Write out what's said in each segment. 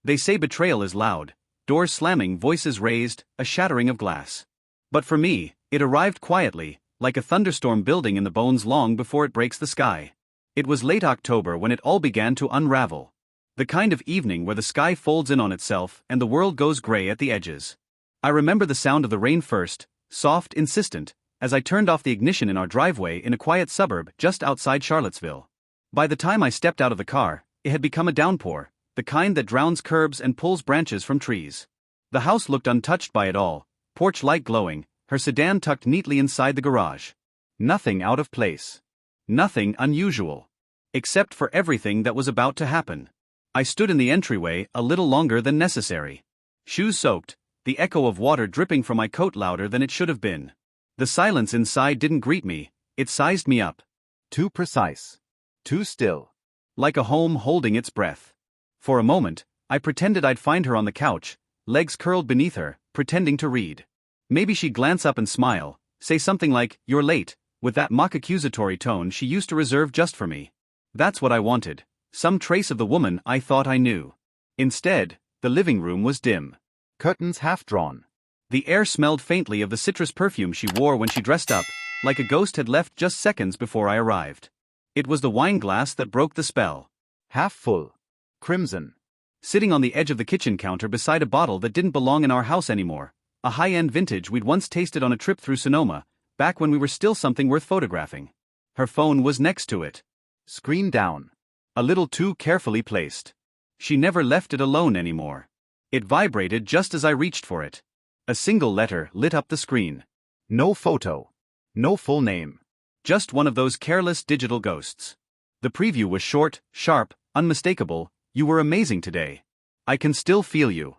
They say betrayal is loud, doors slamming, voices raised, a shattering of glass. But for me, it arrived quietly, like a thunderstorm building in the bones long before it breaks the sky. It was late October when it all began to unravel. The kind of evening where the sky folds in on itself and the world goes gray at the edges. I remember the sound of the rain first, soft, insistent, as I turned off the ignition in our driveway in a quiet suburb just outside Charlottesville. By the time I stepped out of the car, it had become a downpour, the kind that drowns curbs and pulls branches from trees. The house looked untouched by it all, porch light glowing, her sedan tucked neatly inside the garage. Nothing out of place. Nothing unusual. Except for everything that was about to happen. I stood in the entryway a little longer than necessary. Shoes soaked, the echo of water dripping from my coat louder than it should have been. The silence inside didn't greet me, it sized me up. Too precise. Too still. Like a home holding its breath. For a moment, I pretended I'd find her on the couch, legs curled beneath her, pretending to read. Maybe she'd glance up and smile, say something like, "You're late," with that mock accusatory tone she used to reserve just for me. That's what I wanted, some trace of the woman I thought I knew. Instead, the living room was dim. Curtains half drawn. The air smelled faintly of the citrus perfume she wore when she dressed up, like a ghost had left just seconds before I arrived. It was the wine glass that broke the spell. Half full. Crimson. Sitting on the edge of the kitchen counter beside a bottle that didn't belong in our house anymore, a high-end vintage we'd once tasted on a trip through Sonoma, back when we were still something worth photographing. Her phone was next to it. Screen down. A little too carefully placed. She never left it alone anymore. It vibrated just as I reached for it. A single letter lit up the screen. No photo. No full name. Just one of those careless digital ghosts. The preview was short, sharp, unmistakable. "You were amazing today. I can still feel you."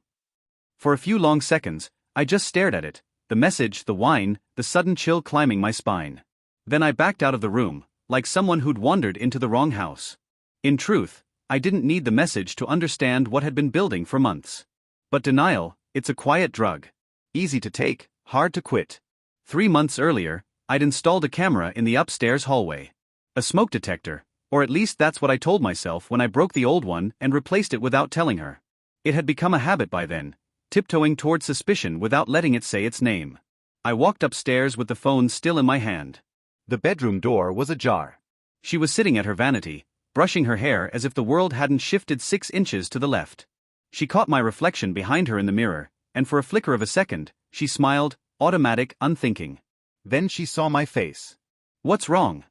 For a few long seconds, I just stared at it, the message, the wine, the sudden chill climbing my spine. Then I backed out of the room, like someone who'd wandered into the wrong house. In truth, I didn't need the message to understand what had been building for months. But denial, it's a quiet drug. Easy to take, hard to quit. 3 months earlier, I'd installed a camera in the upstairs hallway. A smoke detector, or at least that's what I told myself when I broke the old one and replaced it without telling her. It had become a habit by then, tiptoeing toward suspicion without letting it say its name. I walked upstairs with the phone still in my hand. The bedroom door was ajar. She was sitting at her vanity, brushing her hair as if the world hadn't shifted 6 inches to the left. She caught my reflection behind her in the mirror, and for a flicker of a second, she smiled, automatic, unthinking. Then she saw my face. "What's wrong?"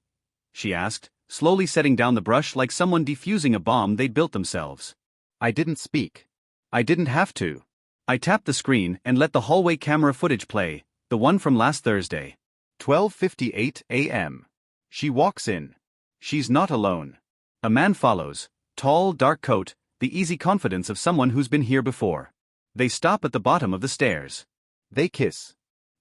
she asked, slowly setting down the brush like someone defusing a bomb they'd built themselves. I didn't speak. I didn't have to. I tapped the screen and let the hallway camera footage play, the one from last Thursday. 12:58 a.m. She walks in. She's not alone. A man follows, tall, dark coat, the easy confidence of someone who's been here before. They stop at the bottom of the stairs. They kiss.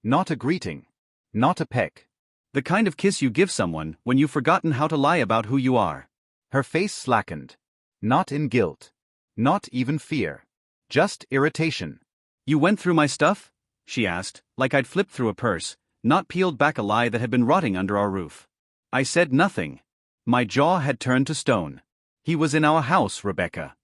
Not a greeting. Not a peck. The kind of kiss you give someone when you've forgotten how to lie about who you are. Her face slackened. Not in guilt. Not even fear. Just irritation. "You went through my stuff?" she asked, like I'd flipped through a purse, not peeled back a lie that had been rotting under our roof. I said nothing. My jaw had turned to stone. "He was in our house, Rebecca."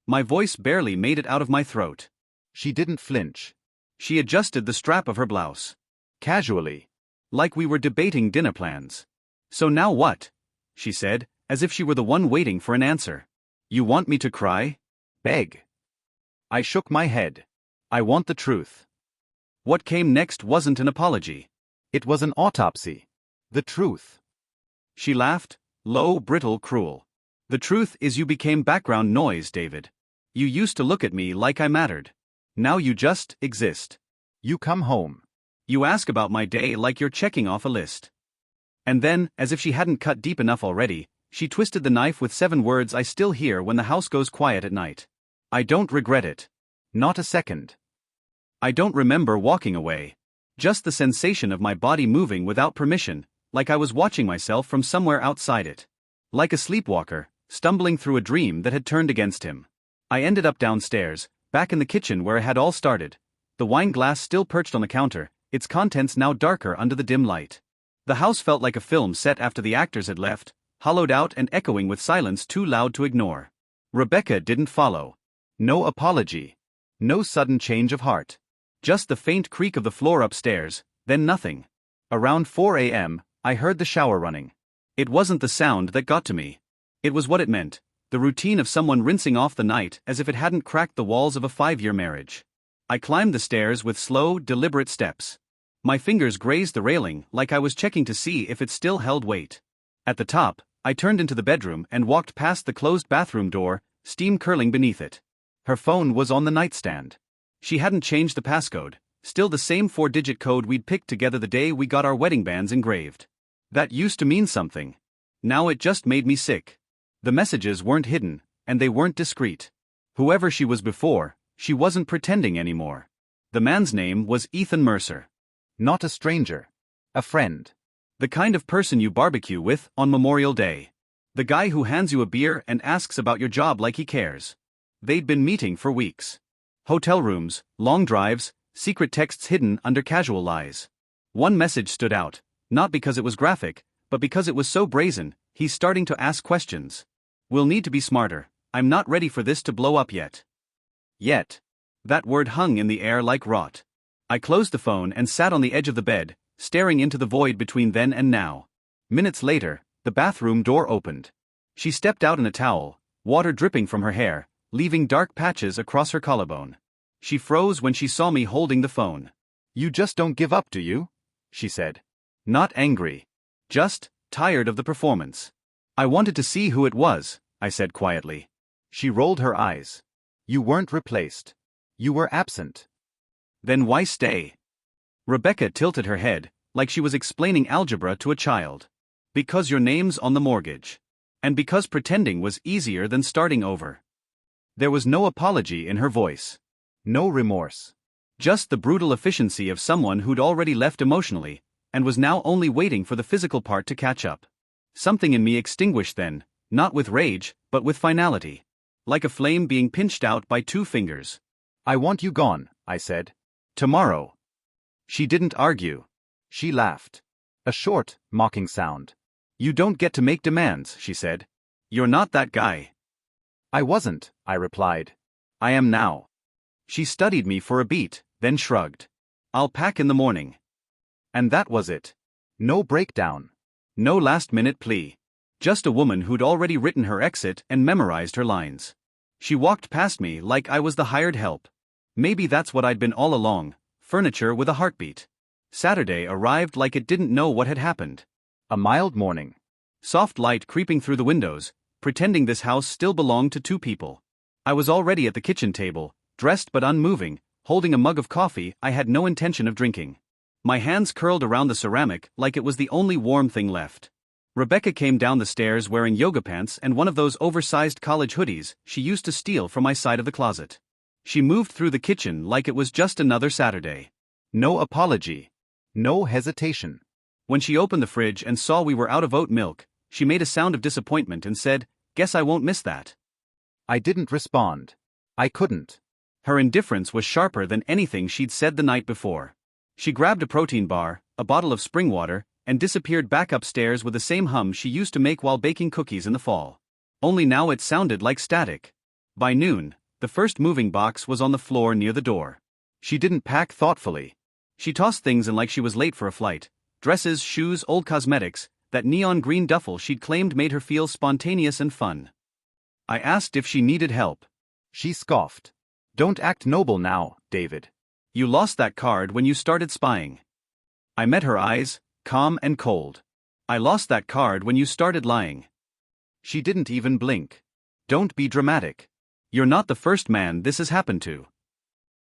My voice barely made it out of my throat. She didn't flinch. She adjusted the strap of her blouse. Casually. Like we were debating dinner plans. "So now what?" she said, as if she were the one waiting for an answer. "You want me to cry? Beg?" I shook my head. "I want the truth." What came next wasn't an apology. It was an autopsy. The truth. She laughed, low, brittle, cruel. "The truth is you became background noise, David. You used to look at me like I mattered. Now you just exist. You come home. You ask about my day like you're checking off a list." And then, as if she hadn't cut deep enough already, she twisted the knife with 7 words I still hear when the house goes quiet at night. "I don't regret it. Not a second." I don't remember walking away. Just the sensation of my body moving without permission, like I was watching myself from somewhere outside it. Like a sleepwalker, stumbling through a dream that had turned against him. I ended up downstairs, back in the kitchen where it had all started. The wine glass still perched on the counter, its contents now darker under the dim light. The house felt like a film set after the actors had left, hollowed out and echoing with silence too loud to ignore. Rebecca didn't follow. No apology. No sudden change of heart. Just the faint creak of the floor upstairs, then nothing. Around 4 a.m., I heard the shower running. It wasn't the sound that got to me. It was what it meant, the routine of someone rinsing off the night as if it hadn't cracked the walls of a 5-year marriage. I climbed the stairs with slow, deliberate steps. My fingers grazed the railing like I was checking to see if it still held weight. At the top, I turned into the bedroom and walked past the closed bathroom door, steam curling beneath it. Her phone was on the nightstand. She hadn't changed the passcode, still the same 4-digit code we'd picked together the day we got our wedding bands engraved. That used to mean something. Now it just made me sick. The messages weren't hidden, and they weren't discreet. Whoever she was before, she wasn't pretending anymore. The man's name was Ethan Mercer. Not a stranger. A friend. The kind of person you barbecue with on Memorial Day. The guy who hands you a beer and asks about your job like he cares. They'd been meeting for weeks. Hotel rooms, long drives, secret texts hidden under casual lies. One message stood out, not because it was graphic, but because it was so brazen. He's starting to ask questions. We'll need to be smarter. I'm not ready for this to blow up yet. Yet. That word hung in the air like rot. I closed the phone and sat on the edge of the bed, staring into the void between then and now. Minutes later, the bathroom door opened. She stepped out in a towel, water dripping from her hair, leaving dark patches across her collarbone. She froze when she saw me holding the phone. "You just don't give up, do you?" she said. Not angry. Just tired of the performance. "I wanted to see who it was," I said quietly. She rolled her eyes. "You weren't replaced. You were absent." "Then why stay?" Rebecca tilted her head, like she was explaining algebra to a child. "Because your name's on the mortgage. And because pretending was easier than starting over." There was no apology in her voice. No remorse. Just the brutal efficiency of someone who'd already left emotionally, and was now only waiting for the physical part to catch up. Something in me extinguished then, not with rage, but with finality. Like a flame being pinched out by 2 fingers. "I want you gone," I said. "Tomorrow." She didn't argue. She laughed. A short, mocking sound. "You don't get to make demands," she said. "You're not that guy." "I wasn't," I replied. "I am now." She studied me for a beat, then shrugged. "I'll pack in the morning." And that was it. No breakdown. No last-minute plea. Just a woman who'd already written her exit and memorized her lines. She walked past me like I was the hired help. Maybe that's what I'd been all along, furniture with a heartbeat. Saturday arrived like it didn't know what had happened. A mild morning. Soft light creeping through the windows, pretending this house still belonged to 2 people. I was already at the kitchen table, dressed but unmoving, holding a mug of coffee I had no intention of drinking. My hands curled around the ceramic like it was the only warm thing left. Rebecca came down the stairs wearing yoga pants and one of those oversized college hoodies she used to steal from my side of the closet. She moved through the kitchen like it was just another Saturday. No apology. No hesitation. When she opened the fridge and saw we were out of oat milk, she made a sound of disappointment and said, "Guess I won't miss that." I didn't respond. I couldn't. Her indifference was sharper than anything she'd said the night before. She grabbed a protein bar, a bottle of spring water, and disappeared back upstairs with the same hum she used to make while baking cookies in the fall. Only now it sounded like static. By noon, the first moving box was on the floor near the door. She didn't pack thoughtfully. She tossed things in like she was late for a flight. Dresses, shoes, old cosmetics, that neon green duffel she'd claimed made her feel spontaneous and fun. I asked if she needed help. She scoffed. "Don't act noble now, David. You lost that card when you started spying." I met her eyes, calm and cold. "I lost that card when you started lying." She didn't even blink. "Don't be dramatic. You're not the first man this has happened to."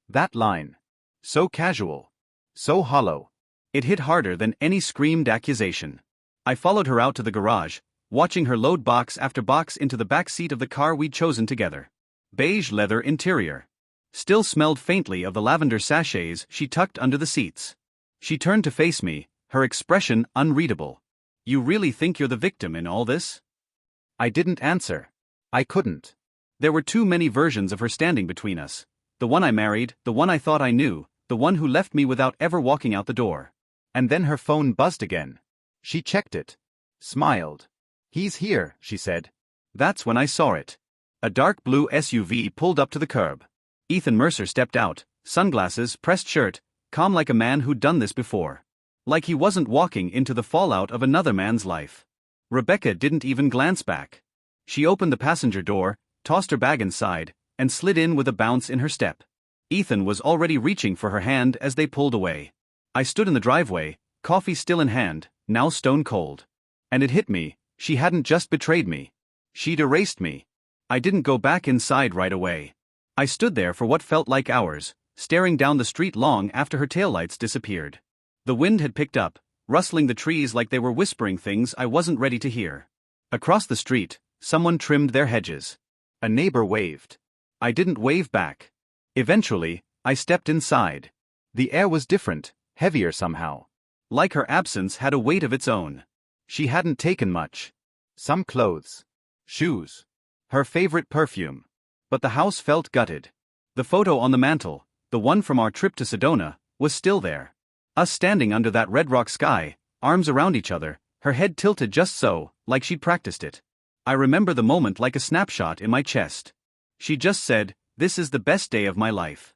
That line. So casual. So hollow. It hit harder than any screamed accusation. I followed her out to the garage, watching her load box after box into the back seat of the car we'd chosen together. Beige leather interior. Still smelled faintly of the lavender sachets she tucked under the seats. She turned to face me, her expression unreadable. "You really think you're the victim in all this?" I didn't answer. I couldn't. There were too many versions of her standing between us. The one I married, the one I thought I knew, the one who left me without ever walking out the door. And then her phone buzzed again. She checked it. Smiled. "He's here," she said. That's when I saw it. A dark blue SUV pulled up to the curb. Ethan Mercer stepped out, sunglasses, pressed shirt, calm like a man who'd done this before. Like he wasn't walking into the fallout of another man's life. Rebecca didn't even glance back. She opened the passenger door, tossed her bag inside, and slid in with a bounce in her step. Ethan was already reaching for her hand as they pulled away. I stood in the driveway, coffee still in hand, now stone cold. And it hit me, she hadn't just betrayed me. She'd erased me. I didn't go back inside right away. I stood there for what felt like hours, staring down the street long after her taillights disappeared. The wind had picked up, rustling the trees like they were whispering things I wasn't ready to hear. Across the street, someone trimmed their hedges. A neighbor waved. I didn't wave back. Eventually, I stepped inside. The air was different, heavier somehow. Like her absence had a weight of its own. She hadn't taken much. Some clothes. Shoes. Her favorite perfume. But the house felt gutted. The photo on the mantel, the one from our trip to Sedona, was still there. Us standing under that red rock sky, arms around each other, her head tilted just so, like she'd practiced it. I remember the moment like a snapshot in my chest. She just said, "This is the best day of my life."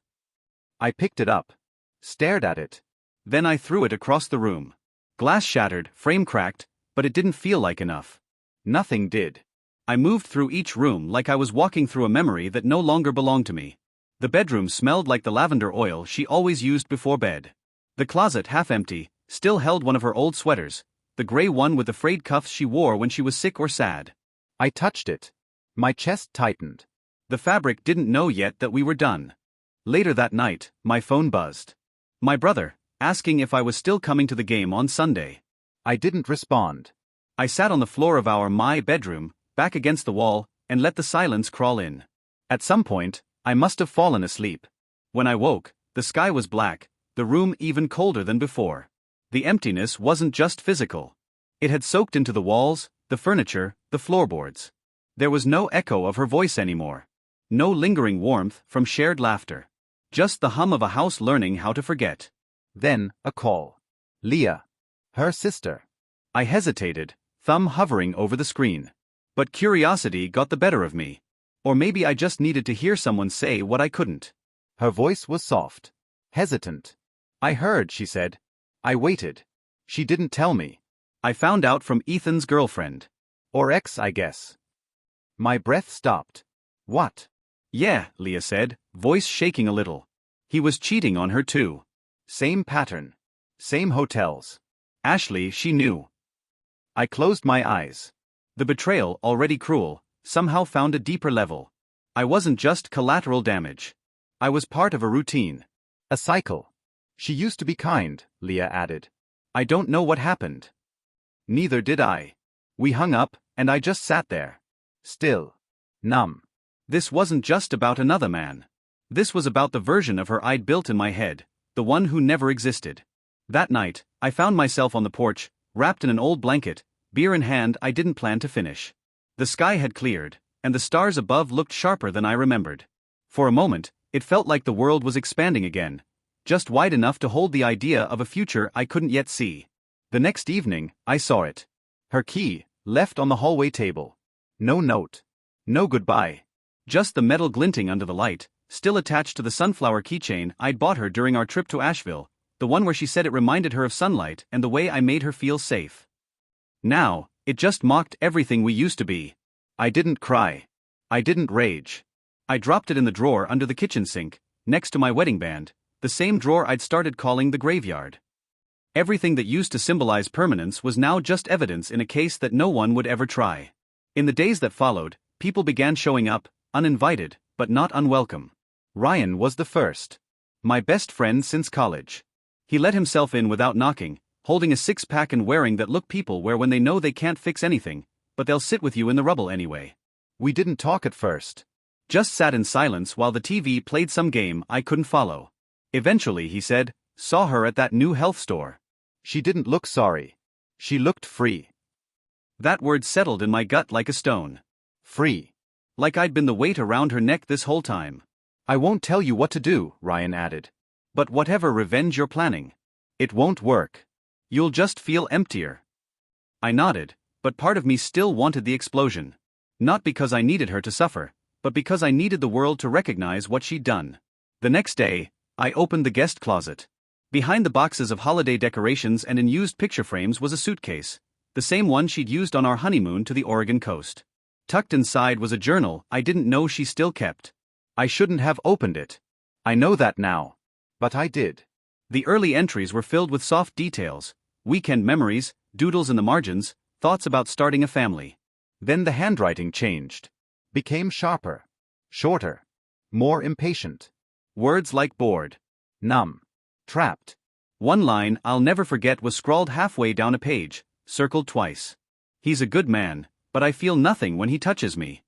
I picked it up. Stared at it. Then I threw it across the room. Glass shattered, frame cracked, but it didn't feel like enough. Nothing did. I moved through each room like I was walking through a memory that no longer belonged to me. The bedroom smelled like the lavender oil she always used before bed. The closet, half empty, still held one of her old sweaters, the gray one with the frayed cuffs she wore when she was sick or sad. I touched it. My chest tightened. The fabric didn't know yet that we were done. Later that night, my phone buzzed. My brother, asking if I was still coming to the game on Sunday. I didn't respond. I sat on the floor of my bedroom, back against the wall, and let the silence crawl in. At some point, I must have fallen asleep. When I woke, the sky was black, the room even colder than before. The emptiness wasn't just physical. It had soaked into the walls, the furniture, the floorboards. There was no echo of her voice anymore. No lingering warmth from shared laughter. Just the hum of a house learning how to forget. Then, a call. Leah. Her sister. I hesitated, thumb hovering over the screen. But curiosity got the better of me. Or maybe I just needed to hear someone say what I couldn't. Her voice was soft. Hesitant. "I heard," she said. I waited. She didn't tell me. I found out from Ethan's girlfriend. Or ex, I guess. My breath stopped. "What?" "Yeah," Leah said, voice shaking a little. "He was cheating on her too. Same pattern. Same hotels. Ashley, she knew." I closed my eyes. The betrayal, already cruel, somehow found a deeper level. I wasn't just collateral damage. I was part of a routine. A cycle. "She used to be kind," Leah added. "I don't know what happened." Neither did I. We hung up, and I just sat there. Still. Numb. This wasn't just about another man. This was about the version of her I'd built in my head, the one who never existed. That night, I found myself on the porch, wrapped in an old blanket, beer in hand I didn't plan to finish. The sky had cleared, and the stars above looked sharper than I remembered. For a moment, it felt like the world was expanding again, just wide enough to hold the idea of a future I couldn't yet see. The next evening, I saw it. Her key, left on the hallway table. No note. No goodbye. Just the metal glinting under the light, still attached to the sunflower keychain I'd bought her during our trip to Asheville, the one where she said it reminded her of sunlight and the way I made her feel safe. Now, it just mocked everything we used to be. I didn't cry. I didn't rage. I dropped it in the drawer under the kitchen sink, next to my wedding band, the same drawer I'd started calling the graveyard. Everything that used to symbolize permanence was now just evidence in a case that no one would ever try. In the days that followed, people began showing up, uninvited, but not unwelcome. Ryan was the first. My best friend since college. He let himself in without knocking, holding a six-pack and wearing that look people wear when they know they can't fix anything, but they'll sit with you in the rubble anyway. We didn't talk at first. Just sat in silence while the TV played some game I couldn't follow. Eventually, he said, "Saw her at that new health store. She didn't look sorry. She looked free." That word settled in my gut like a stone. Free. Like I'd been the weight around her neck this whole time. "I won't tell you what to do," Ryan added. "But whatever revenge you're planning, it won't work. You'll just feel emptier." I nodded, but part of me still wanted the explosion. Not because I needed her to suffer, but because I needed the world to recognize what she'd done. The next day, I opened the guest closet. Behind the boxes of holiday decorations and unused picture frames was a suitcase, the same one she'd used on our honeymoon to the Oregon coast. Tucked inside was a journal I didn't know she still kept. I shouldn't have opened it. I know that now. But I did. The early entries were filled with soft details, weekend memories, doodles in the margins, thoughts about starting a family. Then the handwriting changed. Became sharper. Shorter. More impatient. Words like bored. Numb. Trapped. One line I'll never forget was scrawled halfway down a page, circled twice. He's a good man, but I feel nothing when he touches me.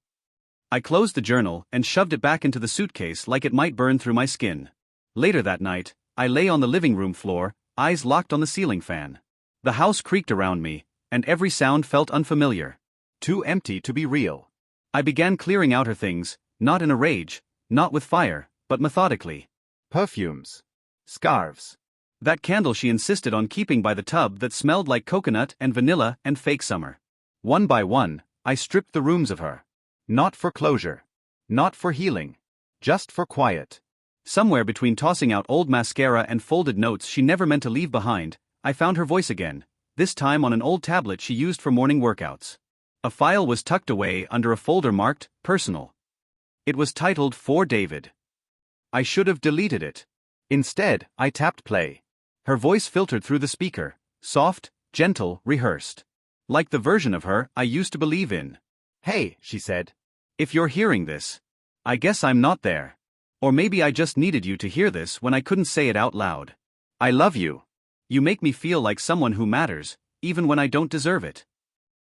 I closed the journal and shoved it back into the suitcase like it might burn through my skin. Later that night, I lay on the living room floor, eyes locked on the ceiling fan. The house creaked around me, and every sound felt unfamiliar. Too empty to be real. I began clearing out her things, not in a rage, not with fire, but methodically. Perfumes. Scarves. That candle she insisted on keeping by the tub that smelled like coconut and vanilla and fake summer. One by one, I stripped the rooms of her. Not for closure. Not for healing. Just for quiet. Somewhere between tossing out old mascara and folded notes she never meant to leave behind, I found her voice again, this time on an old tablet she used for morning workouts. A file was tucked away under a folder marked, Personal. It was titled For David. I should have deleted it. Instead, I tapped play. Her voice filtered through the speaker, soft, gentle, rehearsed. Like the version of her I used to believe in. Hey, she said. If you're hearing this, I guess I'm not there. Or maybe I just needed you to hear this when I couldn't say it out loud. I love you. You make me feel like someone who matters, even when I don't deserve it.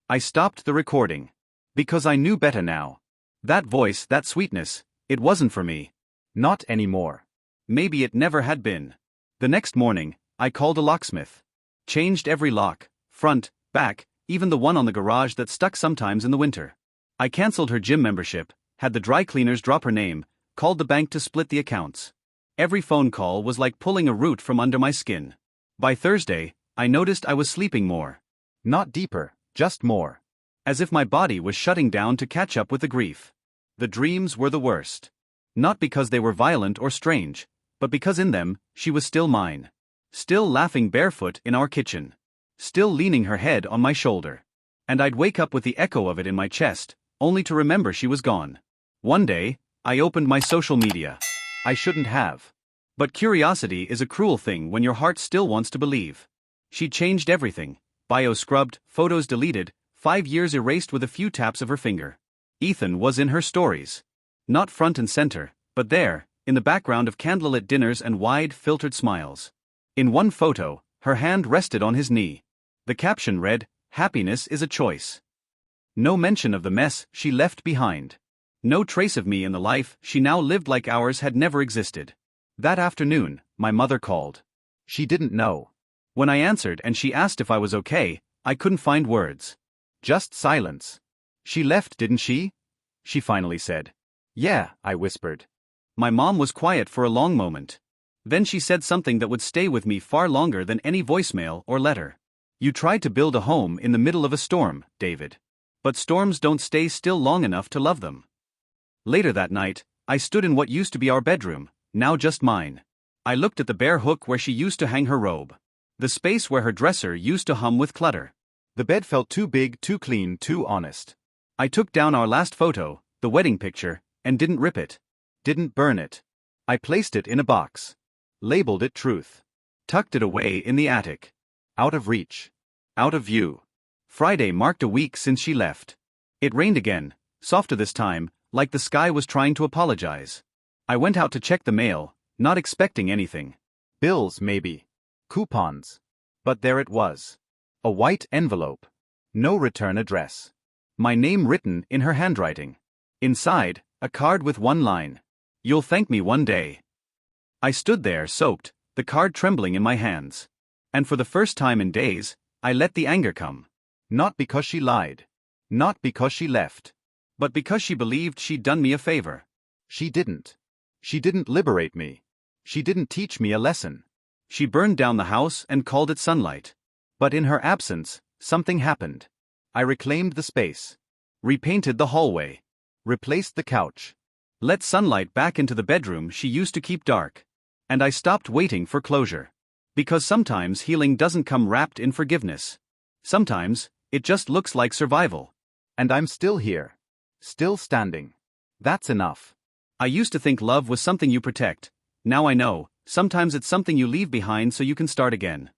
I stopped the recording. Because I knew better now. That voice, that sweetness, it wasn't for me. Not anymore. Maybe it never had been. The next morning, I called a locksmith. Changed every lock, front, back, even the one on the garage that stuck sometimes in the winter. I cancelled her gym membership, had the dry cleaners drop her name, called the bank to split the accounts. Every phone call was like pulling a root from under my skin. By Thursday, I noticed I was sleeping more. Not deeper, just more. As if my body was shutting down to catch up with the grief. The dreams were the worst. Not because they were violent or strange, but because in them, she was still mine. Still laughing barefoot in our kitchen. Still leaning her head on my shoulder. And I'd wake up with the echo of it in my chest, only to remember she was gone. One day, I opened my social media. I shouldn't have. But curiosity is a cruel thing when your heart still wants to believe. She changed everything. Bio scrubbed, photos deleted, 5 years erased with a few taps of her finger. Ethan was in her stories. Not front and center, but there, in the background of candlelit dinners and wide, filtered smiles. In one photo, her hand rested on his knee. The caption read, "Happiness is a choice." No mention of the mess she left behind. No trace of me in the life she now lived like ours had never existed. That afternoon, my mother called. She didn't know. When I answered and she asked if I was okay, I couldn't find words. Just silence. She left, didn't she? She finally said. Yeah, I whispered. My mom was quiet for a long moment. Then she said something that would stay with me far longer than any voicemail or letter. You tried to build a home in the middle of a storm, David. But storms don't stay still long enough to love them. Later that night, I stood in what used to be our bedroom, now just mine. I looked at the bare hook where she used to hang her robe. The space where her dresser used to hum with clutter. The bed felt too big, too clean, too honest. I took down our last photo, the wedding picture, and didn't rip it. Didn't burn it. I placed it in a box. Labeled it Truth. Tucked it away in the attic. Out of reach. Out of view. Friday marked a week since she left. It rained again, softer this time, like the sky was trying to apologize. I went out to check the mail, not expecting anything. Bills, maybe. Coupons. But there it was. A white envelope. No return address. My name written in her handwriting. Inside, a card with one line. You'll thank me one day. I stood there soaked, the card trembling in my hands. And for the first time in days, I let the anger come. Not because she lied. Not because she left. But because she believed she'd done me a favor. She didn't. She didn't liberate me. She didn't teach me a lesson. She burned down the house and called it sunlight. But in her absence, something happened. I reclaimed the space. Repainted the hallway. Replaced the couch. Let sunlight back into the bedroom she used to keep dark. And I stopped waiting for closure. Because sometimes healing doesn't come wrapped in forgiveness. Sometimes, it just looks like survival. And I'm still here. Still standing. That's enough. I used to think love was something you protect. Now I know, sometimes it's something you leave behind so you can start again.